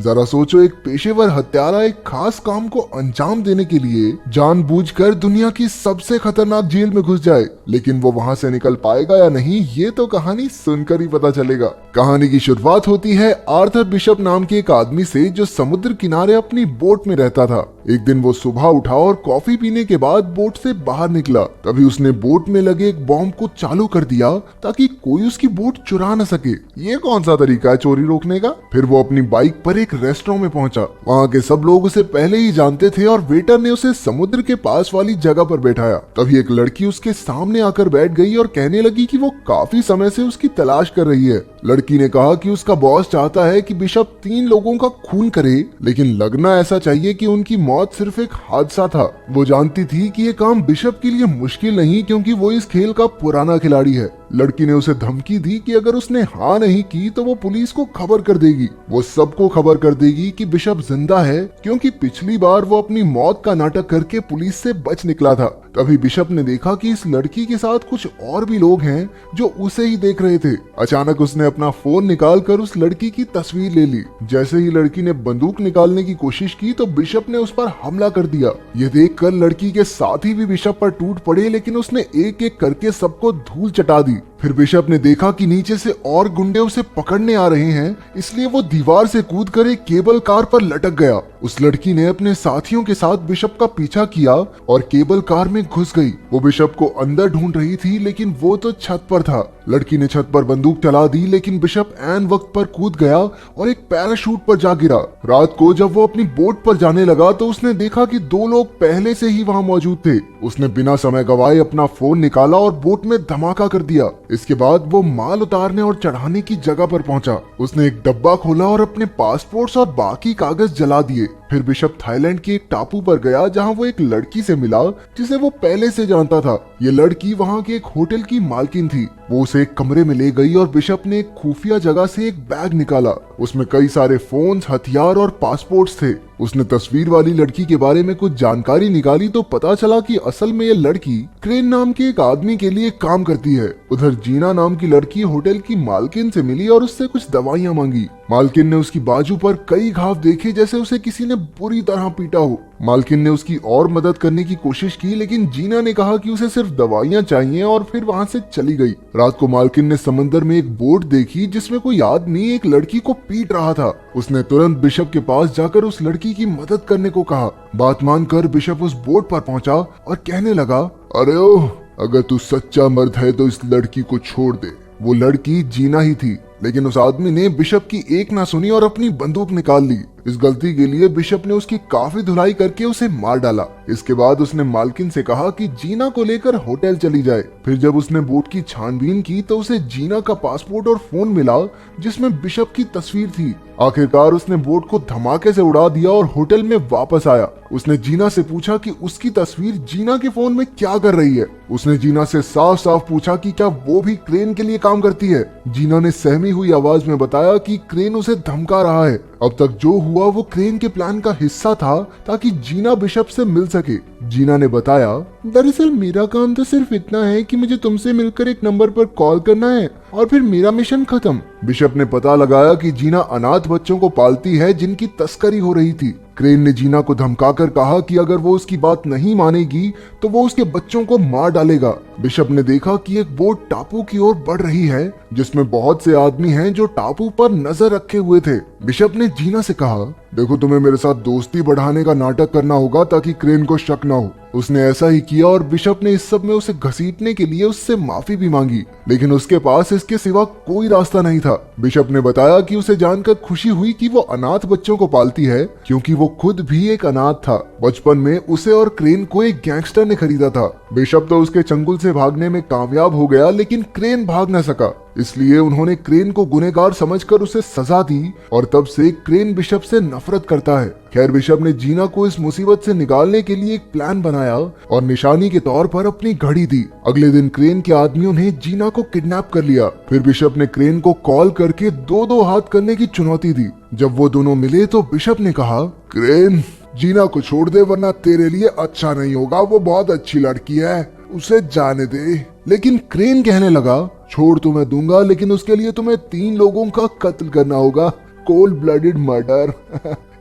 जरा सोचो, एक पेशेवर हत्यारा एक खास काम को अंजाम देने के लिए जानबूझकर दुनिया की सबसे खतरनाक जेल में घुस जाए, लेकिन वो वहां से निकल पाएगा या नहीं ये तो कहानी सुनकर ही पता चलेगा। कहानी की शुरुआत होती है आर्थर बिशप नाम के एक आदमी से जो समुद्र किनारे अपनी बोट में रहता था। एक दिन वो सुबह उठा और कॉफी पीने के बाद बोट से बाहर निकला। तभी उसने बोट में लगे एक बॉम्ब को चालू कर दिया ताकि कोई उसकी बोट चुरा न सके। ये कौन सा तरीका है चोरी रोकने का? फिर वो अपनी बाइक पर एक रेस्टोरेंट में पहुंचा। वहाँ के सब लोग उसे पहले ही जानते थे और वेटर ने उसे समुद्र के पास वाली जगह पर बैठाया। तभी एक लड़की उसके सामने आकर बैठ गई और कहने लगी कि वो काफी समय से उसकी तलाश कर रही है। लड़की ने कहा कि उसका बॉस चाहता है कि बिशप 3 लोगों का खून करे, लेकिन लगना ऐसा चाहिए कि उनकी मौत सिर्फ एक हादसा था। वो जानती थी कि ये काम बिशप के लिए मुश्किल नहीं, क्योंकि वो इस खेल का पुराना खिलाड़ी है। लड़की ने उसे धमकी दी कि अगर उसने हाँ नहीं की तो वो पुलिस को खबर कर देगी। वो सबको खबर कर देगी कि बिशप जिंदा है, क्योंकि पिछली बार वो अपनी मौत का नाटक करके पुलिस से बच निकला था। तभी बिशप ने देखा कि इस लड़की के साथ कुछ और भी लोग हैं जो उसे ही देख रहे थे। अचानक उसने अपना फोन निकालकर उस लड़की की तस्वीर ले ली। जैसे ही लड़की ने बंदूक निकालने की कोशिश की तो बिशप ने उस पर हमला कर दिया। ये देखकर लड़की के साथी भी बिशप पर टूट पड़े, लेकिन उसने एक एक करके सबको धूल चटा दी। फिर बिशप ने देखा कि नीचे से और गुंडे उसे पकड़ने आ रहे हैं, इसलिए वो दीवार से कूदकर एक केबल कार पर लटक गया। उस लड़की ने अपने साथियों के साथ बिशप का पीछा किया और केबल कार में घुस गई। वो बिशप को अंदर ढूंढ रही थी, लेकिन वो तो छत पर था। लड़की ने छत पर बंदूक चला दी, लेकिन बिशप ऐन वक्त पर कूद गया और एक पैराशूट पर जा गिरा। रात को जब वो अपनी बोट पर जाने लगा तो उसने देखा कि 2 लोग पहले से ही वहां मौजूद थे। उसने बिना समय गवाए अपना फोन निकाला और बोट में धमाका कर दिया। इसके बाद वो माल उतारने और चढ़ाने की जगह पर पहुंचा। उसने एक डब्बा खोला और अपने पासपोर्ट्स और बाकी कागज जला दिए। फिर बिशप थाईलैंड के एक टापू पर गया, जहां वो एक लड़की से मिला जिसे वो पहले से जानता था। ये लड़की वहां के एक होटल की मालकिन थी। वो उसे एक कमरे में ले गई और बिशप ने एक खुफिया जगह से एक बैग निकाला। उसमें कई सारे फोन्स, हथियार और पासपोर्ट्स थे। उसने तस्वीर वाली लड़की के बारे में कुछ जानकारी निकाली तो पता चला कि असल में ये लड़की क्रेन नाम के एक आदमी के लिए काम करती है। उधर जीना नाम की लड़की होटल की मालकिन से मिली और उससे कुछ दवाइयां मांगी। मालकिन ने उसकी बाजू पर कई घाव देखे, जैसे उसे किसी ने बुरी तरह पीटा हो। मालकिन ने उसकी और मदद करने की कोशिश की, लेकिन जीना ने कहा कि उसे सिर्फ दवाइयां चाहिए और फिर वहां से चली गई। रात को मालकिन ने समंदर में एक बोट देखी जिसमें कोई आदमी एक लड़की को पीट रहा था। उसने तुरंत बिशप के पास जाकर उस लड़की की मदद करने को कहा। बात मानकर बिशप उस बोट पर पहुंचा और कहने लगा, अरे ओह, अगर तू सच्चा मर्द है तो इस लड़की को छोड़ दे। वो लड़की जीना ही थी, लेकिन उस आदमी ने बिशप की एक ना सुनी और अपनी बंदूक निकाल ली। इस गलती के लिए बिशप ने उसकी काफी धुलाई करके उसे मार डाला। इसके बाद उसने मालकिन से कहा कि जीना को लेकर होटल चली जाए। फिर जब उसने बोट की छानबीन की तो उसे जीना का पासपोर्ट और फोन मिला जिसमें बिशप की तस्वीर थी। आखिरकार उसने बोट को धमाके से उड़ा दिया और होटल में वापस आया। उसने जीना से पूछा कि उसकी तस्वीर जीना के फोन में क्या कर रही है। उसने जीना से साफ साफ पूछा कि क्या वो भी क्रेन के लिए काम करती है। जीना ने सहमी हुई आवाज में बताया कि क्रेन उसे धमका रहा है। अब तक जो हुआ वो क्रेन के प्लान का हिस्सा था ताकि जीना बिशप से मिल सके। जीना ने बताया, दरअसल मेरा काम तो सिर्फ इतना है कि मुझे तुमसे मिलकर एक नंबर पर कॉल करना है और फिर मेरा मिशन खत्म। बिशप ने पता लगाया कि जीना अनाथ बच्चों को पालती है जिनकी तस्करी हो रही थी। क्रेन ने जीना को धमकाकर कहा कि अगर वो उसकी बात नहीं मानेगी तो वो उसके बच्चों को मार डालेगा। बिशप ने देखा कि एक बोट टापू की ओर बढ़ रही है जिसमें बहुत से आदमी हैं जो टापू पर नजर रखे हुए थे। बिशप ने जीना से कहा, देखो तुम्हें मेरे साथ दोस्ती बढ़ाने का नाटक करना होगा ताकि क्रेन को शक न हो। उसने ऐसा ही किया और बिशप ने इस सब में उसे घसीटने के लिए उससे माफी भी मांगी, लेकिन उसके पास इसके सिवा कोई रास्ता नहीं था। बिशप ने बताया कि उसे जानकर खुशी हुई कि वो अनाथ बच्चों को पालती है, क्योंकि वो खुद भी एक अनाथ था। बचपन में उसे और क्रेन को एक गैंगस्टर ने खरीदा था। बिशप तो उसके चंगुल से भागने में कामयाब हो गया, लेकिन क्रेन भाग न सका। इसलिए उन्होंने क्रेन को गुनहगार समझकर उसे सजा दी और तब से क्रेन बिशप से नफरत करता है। खैर, बिशप ने जीना को इस मुसीबत से निकालने के लिए एक प्लान बनाया और निशानी के तौर पर अपनी घड़ी दी। अगले दिन क्रेन के आदमियों ने जीना को किडनैप कर लिया। फिर बिशप ने क्रेन को कॉल करके 2-2 हाथ करने की चुनौती दी। जब वो दोनों मिले तो बिशप ने कहा, क्रेन, जीना को छोड़ दे वरना तेरे लिए अच्छा नहीं होगा। वो बहुत अच्छी लड़की है, उसे जाने दे। लेकिन क्रेन कहने लगा, छोड़ तो मैं दूंगा, लेकिन उसके लिए तुम्हें 3 लोगों का कत्ल करना होगा। Cold blooded murder.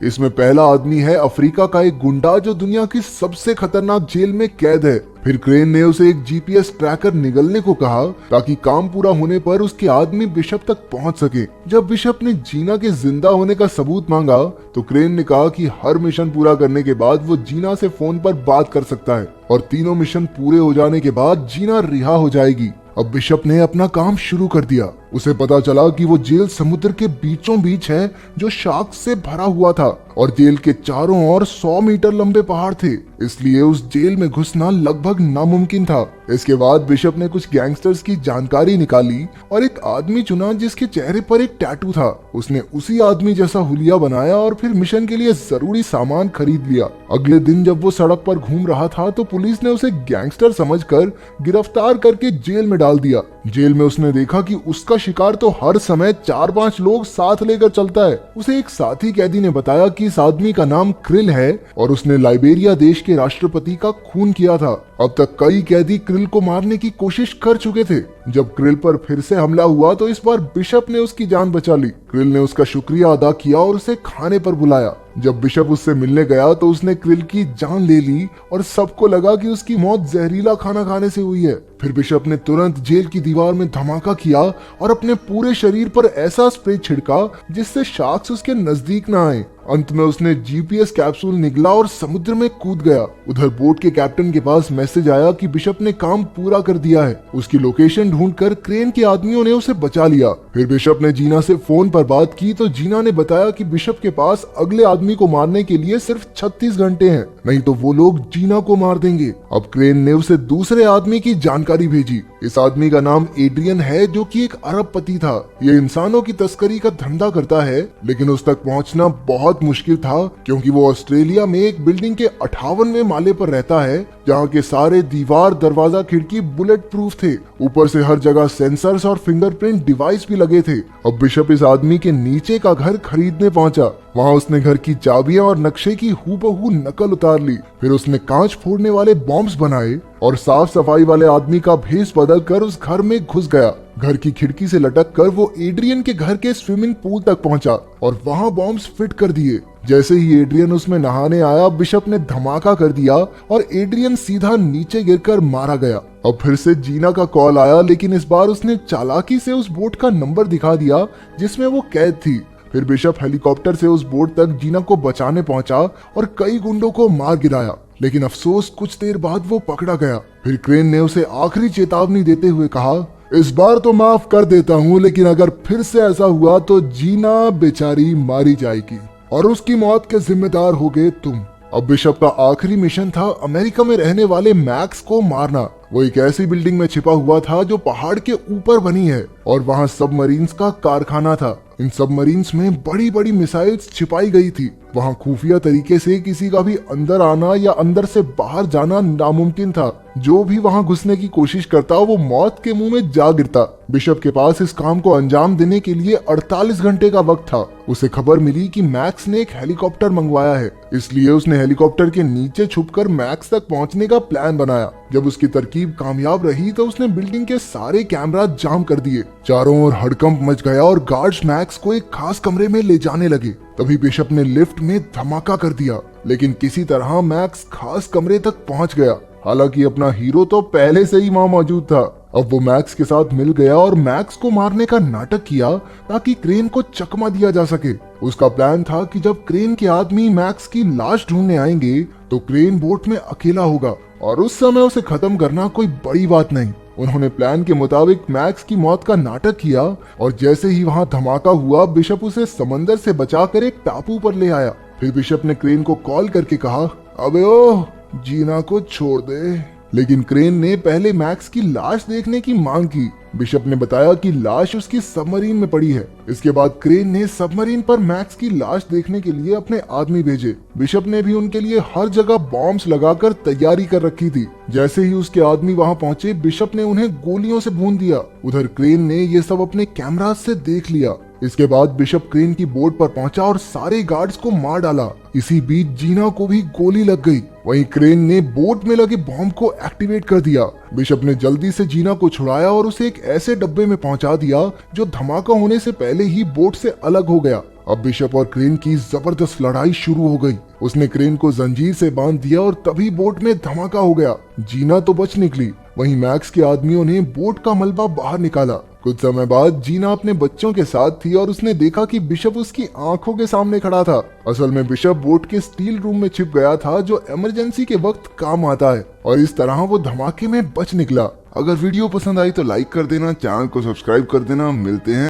इसमें पहला आदमी है अफ्रीका का एक गुंडा जो दुनिया की सबसे खतरनाक जेल में कैद है। फिर क्रेन ने उसे एक जीपीएस ट्रैकर निगलने को कहा ताकि काम पूरा होने पर उसके आदमी बिशप तक पहुंच सके। जब बिशप ने जीना के जिंदा होने का सबूत मांगा तो क्रेन ने कहा कि हर मिशन पूरा करने के बाद वो जीना से फोन पर बात कर सकता है और तीनों मिशन पूरे हो जाने के बाद जीना रिहा हो जाएगी। अब बिशप ने अपना काम शुरू कर दिया। उसे पता चला कि वो जेल समुद्र के बीचों बीच है जो शार्क से भरा हुआ था और जेल के चारों ओर 100 मीटर लंबे पहाड़ थे, इसलिए उस जेल में घुसना लगभग नामुमकिन था। इसके बाद बिशप ने कुछ गैंगस्टर्स की जानकारी निकाली और एक आदमी चुना जिसके चेहरे पर एक टैटू था। उसने उसी आदमी जैसा हुलिया बनाया और फिर मिशन के लिए जरूरी सामान खरीद लिया। अगले दिन जब वो सड़क पर घूम रहा था तो पुलिस ने उसे गैंगस्टर समझकर गिरफ्तार करके जेल में डाल दिया। जेल में उसने देखा कि उसका शिकार तो हर समय 4-5 लोग साथ लेकर चलता है। उसे एक साथी कैदी ने बताया कि इस आदमी का नाम क्रिल है और उसने लाइबेरिया देश के राष्ट्रपति का खून किया था। अब तक कई कैदी क्रिल को मारने की कोशिश कर चुके थे। जब क्रिल पर फिर से हमला हुआ तो इस बार बिशप ने उसकी जान बचा ली। क्रिल ने उसका शुक्रिया अदा किया और उसे खाने पर बुलाया। जब बिशप उससे मिलने गया तो उसने क्रिल की जान ले ली और सबको लगा कि उसकी मौत जहरीला खाना खाने से हुई है। फिर बिशप ने तुरंत जेल की दीवार में धमाका किया और अपने पूरे शरीर पर ऐसा स्प्रे छिड़का जिससे शार्क्स उसके नजदीक न आए। अंत में उसने जीपीएस कैप्सूल निगला और समुद्र में कूद गया। उधर बोट के कैप्टन के पास मैसेज आया कि बिशप ने काम पूरा कर दिया है। उसकी लोकेशन ढूंढकर क्रेन के आदमियों ने उसे बचा लिया। फिर बिशप ने जीना से फोन पर बात की तो जीना ने बताया कि बिशप के पास अगले आदमी को मारने के लिए सिर्फ 36 घंटे हैं, नहीं तो वो लोग जीना को मार देंगे। अब क्रेन ने उसे दूसरे आदमी की जानकारी भेजी। इस आदमी का नाम एड्रियन है जो कि एक अरबपति था। ये इंसानों की तस्करी का धंधा करता है, लेकिन उस तक पहुंचना बहुत मुश्किल था क्योंकि वो ऑस्ट्रेलिया में एक बिल्डिंग के 58वें माले पर रहता है जहाँ के सारे दीवार, दरवाजा, खिड़की बुलेट प्रूफ थे। ऊपर से हर जगह सेंसर्स और फिंगरप्रिंट डिवाइस भी लगे थे। अब बिशप इस आदमी के नीचे का घर खरीदने पहुंचा। वहाँ उसने घर की चाबियां और नक्शे की हूबहू नकल उतार ली। फिर उसने कांच फोड़ने वाले बॉम्ब्स बनाए और साफ सफाई वाले आदमी का भेष बदल कर उस घर में घुस गया। घर की खिड़की से लटक कर वो एड्रियन के घर के स्विमिंग पूल तक पहुंचा और वहां बॉम्ब्स फिट कर दिए। जैसे ही एड्रियन उसमें नहाने आया, बिशप ने धमाका कर दिया और एड्रियन सीधा नीचे गिरकर मारा गया। अब फिर से जीना का कॉल आया, लेकिन इस बार उसने चालाकी से उस बोट का नंबर दिखा दिया जिसमें वो कैद थी। फिर बिशप हेलीकॉप्टर से उस बोट तक जीना को बचाने पहुंचा और कई गुंडों को मार गिराया, लेकिन अफसोस कुछ देर बाद वो पकड़ा गया। फिर क्रेन ने उसे आखिरी चेतावनी देते हुए कहा, इस बार तो माफ कर देता हूँ, लेकिन अगर फिर से ऐसा हुआ तो जीना बेचारी मारी जाएगी और उसकी मौत के जिम्मेदार होगे तुम। अब बिशप का आखिरी मिशन था अमेरिका में रहने वाले मैक्स को मारना। वो एक ऐसी बिल्डिंग में छिपा हुआ था जो पहाड़ के ऊपर बनी है और वहाँ सबमरीन्स का कारखाना था। इन सबमरीन्स में बड़ी बड़ी मिसाइल्स छिपाई गई थी। वहाँ खुफिया तरीके से किसी का भी अंदर आना या अंदर से बाहर जाना नामुमकिन था। जो भी वहाँ घुसने की कोशिश करता वो मौत के मुंह में जा गिरता। बिशप के पास इस काम को अंजाम देने के लिए 48 घंटे का वक्त था। उसे खबर मिली कि मैक्स ने एक हेलीकॉप्टर मंगवाया है, इसलिए उसने हेलीकॉप्टर के नीचे छुपकर मैक्स तक पहुंचने का प्लान बनाया। जब उसकी तरकीब कामयाब रही तो उसने बिल्डिंग के सारे कैमरा जाम कर दिए। चारों ओर हड़कंप मच गया और गार्ड्स मैक्स को एक खास कमरे में ले जाने लगे। तभी बिशप ने लिफ्ट में धमाका कर दिया, लेकिन किसी तरह मैक्स खास कमरे तक पहुंच गया। हालांकि अपना हीरो तो पहले से ही वहां मौजूद था। अब वो मैक्स के साथ मिल गया और मैक्स को मारने का नाटक किया ताकि क्रेन को चकमा दिया जा सके। उसका प्लान था कि जब क्रेन के आदमी मैक्स की लाश ढूंढने आएंगे तो क्रेन बोट में अकेला होगा और उस समय उसे खत्म करना कोई बड़ी बात नहीं। उन्होंने प्लान के मुताबिक मैक्स की मौत का नाटक किया और जैसे ही वहां धमाका हुआ, बिशप उसे समंदर से बचाकर एक टापू पर ले आया। फिर बिशप ने क्रेन को कॉल करके कहा, अबे ओ जीना को छोड़ दे। लेकिन क्रेन ने पहले मैक्स की लाश देखने की मांग की। बिशप ने बताया कि लाश उसकी सबमरीन में पड़ी है। इसके बाद क्रेन ने सबमरीन पर मैक्स की लाश देखने के लिए अपने आदमी भेजे। बिशप ने भी उनके लिए हर जगह बॉम्ब्स लगाकर तैयारी कर रखी थी। जैसे ही उसके आदमी वहां पहुंचे, बिशप ने उन्हें गोलियों से भून दिया। उधर क्रेन ने ये सब अपने कैमरा से देख लिया। इसके बाद बिशप क्रेन की बोट पर पहुंचा और सारे गार्ड्स को मार डाला। इसी बीच जीना को भी गोली लग गई। वहीं क्रेन ने बोट में लगे बॉम्ब को एक्टिवेट कर दिया। बिशप ने जल्दी से जीना को छुड़ाया और उसे एक ऐसे डब्बे में पहुंचा दिया जो धमाका होने से पहले ही बोट से अलग हो गया। अब बिशप और क्रेन की जबरदस्त लड़ाई शुरू हो गई। उसने क्रेन को जंजीर से बांध दिया और तभी बोट में धमाका हो गया। जीना तो बच निकली, वहीं मैक्स के आदमियों ने बोट का मलबा बाहर निकाला। कुछ समय बाद जीना अपने बच्चों के साथ थी और उसने देखा कि बिशप उसकी आंखों के सामने खड़ा था। असल में बिशप बोट के स्टील रूम में छिप गया था, जो इमरजेंसी के वक्त काम आता है, और इस तरह वो धमाके में बच निकला। अगर वीडियो पसंद आई तो लाइक कर देना, चैनल को सब्सक्राइब कर देना। मिलते हैं